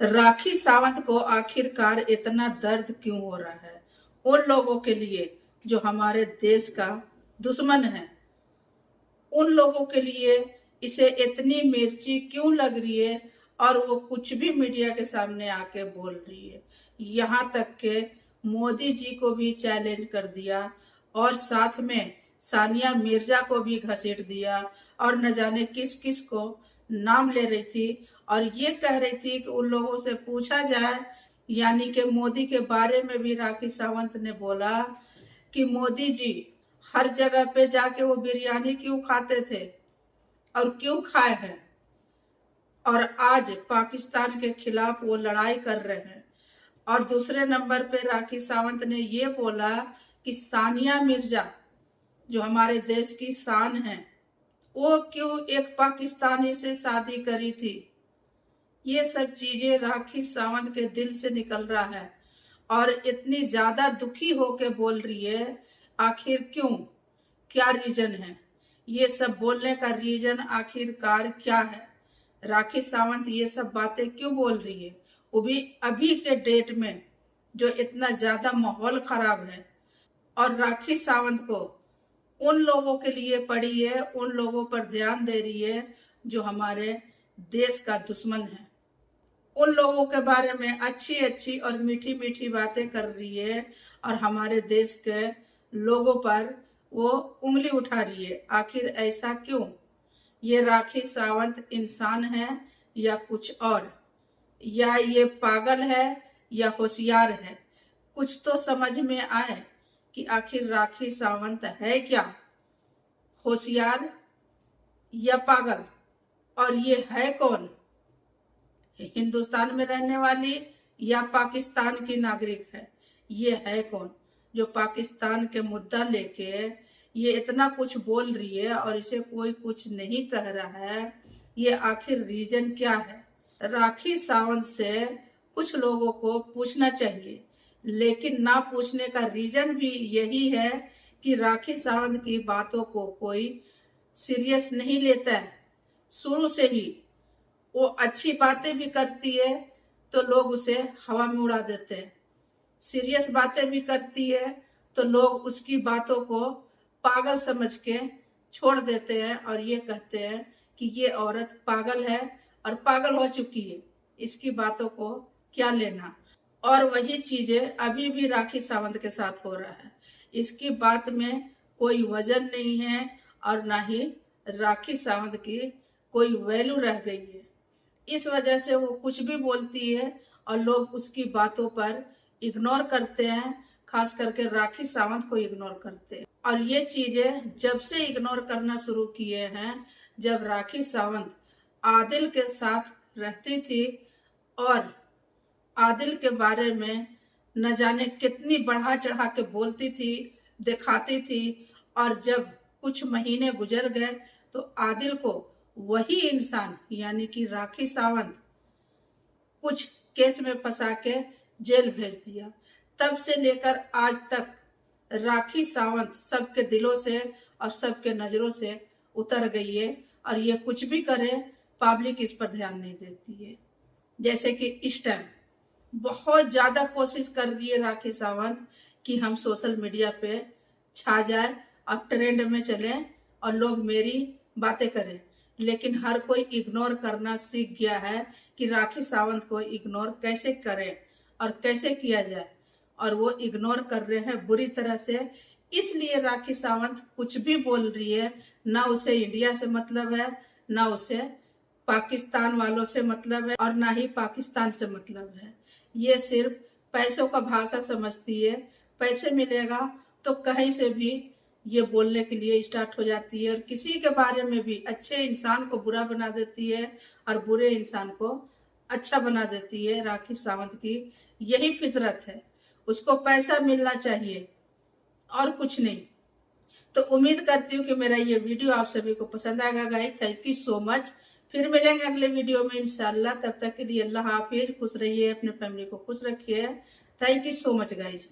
राखी सावंत को आखिरकार इतना दर्द क्यों हो रहा है उन लोगों के लिए जो हमारे देश का दुश्मन है। उन लोगों के लिए इसे इतनी मिर्ची क्यों लग रही है और वो कुछ भी मीडिया के सामने आके बोल रही है। यहाँ तक के मोदी जी को भी चैलेंज कर दिया और साथ में सानिया मिर्जा को भी घसीट दिया और न जाने किस किस को नाम ले रही थी और ये कह रही थी कि उन लोगों से पूछा जाए। यानी कि मोदी के बारे में भी राखी सावंत ने बोला कि मोदी जी हर जगह पे जाके वो बिरयानी क्यों खाते थे और क्यों खाए हैं और आज पाकिस्तान के खिलाफ वो लड़ाई कर रहे हैं। और दूसरे नंबर पे राखी सावंत ने ये बोला कि सानिया मिर्जा जो हमारे देश की शान है वो क्यों एक पाकिस्तानी से शादी करी थी। ये सब चीजें राखी सावंत के दिल से निकल रहा है और इतनी ज्यादा दुखी होके बोल रही है। आखिर क्यों, क्या रीजन है, ये सब बोलने का रीजन आखिरकार क्या है। राखी सावंत ये सब बातें क्यों बोल रही है, वो भी अभी के डेट में जो इतना ज्यादा माहौल खराब है। और राखी सावंत को उन लोगों के लिए पड़ी है, उन लोगों पर ध्यान दे रही है जो हमारे देश का दुश्मन है। उन लोगों के बारे में अच्छी अच्छी और मीठी मीठी बातें कर रही है और हमारे देश के लोगों पर वो उंगली उठा रही है। आखिर ऐसा क्यों? ये राखी सावंत इंसान है या कुछ और, या ये पागल है या होशियार है? कुछ तो समझ में आए कि आखिर राखी सावंत है क्या, होशियार या पागल? और ये है कौन, हिंदुस्तान में रहने वाली या पाकिस्तान की नागरिक है? ये है कौन जो पाकिस्तान के मुद्दा लेके ये इतना कुछ बोल रही है और इसे कोई कुछ नहीं कह रहा है? ये आखिर रीजन क्या है? राखी सावंत से कुछ लोगों को पूछना चाहिए, लेकिन ना पूछने का रीजन भी यही है कि राखी सावंत की बातों को कोई सीरियस नहीं लेता है। शुरू से ही वो अच्छी बातें भी करती है तो लोग उसे हवा में उड़ा देते हैं, सीरियस बातें भी करती है तो लोग उसकी बातों को पागल समझ के छोड़ देते हैं और ये कहते हैं कि ये औरत पागल है और पागल हो चुकी है, इसकी बातों को क्या लेना। और वही चीजें अभी भी राखी सावंत के साथ हो रहा है। इसकी बात में कोई वजन नहीं है और ना ही राखी सावंत की कोई वैल्यू रह गई है। इस वजह से वो कुछ भी बोलती है और लोग उसकी बातों पर इग्नोर करते हैं, खास करके राखी सावंत को इग्नोर करते हैं। और ये चीजें जब से इग्नोर करना शुरू किए हैं, जब राखी सावंत आदिल के साथ रहती थी और आदिल के बारे में न जाने कितनी बढ़ा चढ़ा के बोलती थी, दिखाती थी, और जब कुछ महीने गुजर गए तो आदिल को वही इंसान यानी कि राखी सावंत कुछ केस में फंसा के जेल भेज दिया। तब से लेकर आज तक राखी सावंत सबके दिलों से और सबके नजरों से उतर गई है और ये कुछ भी करे पब्लिक इस पर ध्यान नहीं देती है। जैसे कि इस टाइम बहुत ज्यादा कोशिश कर रही है राखी सावंत कि हम सोशल मीडिया पे छा जाए और ट्रेंड में चले और लोग मेरी बातें करें, लेकिन हर कोई इग्नोर करना सीख गया है कि राखी सावंत को इग्नोर कैसे करें और कैसे किया जाए, और वो इग्नोर कर रहे हैं बुरी तरह से। इसलिए राखी सावंत कुछ भी बोल रही है, ना उसे इंडिया से मतलब है, ना उसे पाकिस्तान वालों से मतलब है और ना ही पाकिस्तान से मतलब है। ये सिर्फ पैसों का भाषा समझती है, पैसे मिलेगा तो कहीं से भी ये बोलने के लिए स्टार्ट हो जाती है और किसी के बारे में भी अच्छे इंसान को बुरा बना देती है और बुरे इंसान को अच्छा बना देती है। राखी सावंत की यही फितरत है, उसको पैसा मिलना चाहिए और कुछ नहीं। तो उम्मीद करती हूँ कि मेरा ये वीडियो आप सभी को पसंद आएगा guys. Thank you so much. फिर मिलेंगे अगले वीडियो में इंशाल्लाह। तब तक के लिए अल्लाह हाफिज, खुश रहिए, अपने फैमिली को खुश रखिए। Thank you so much guys.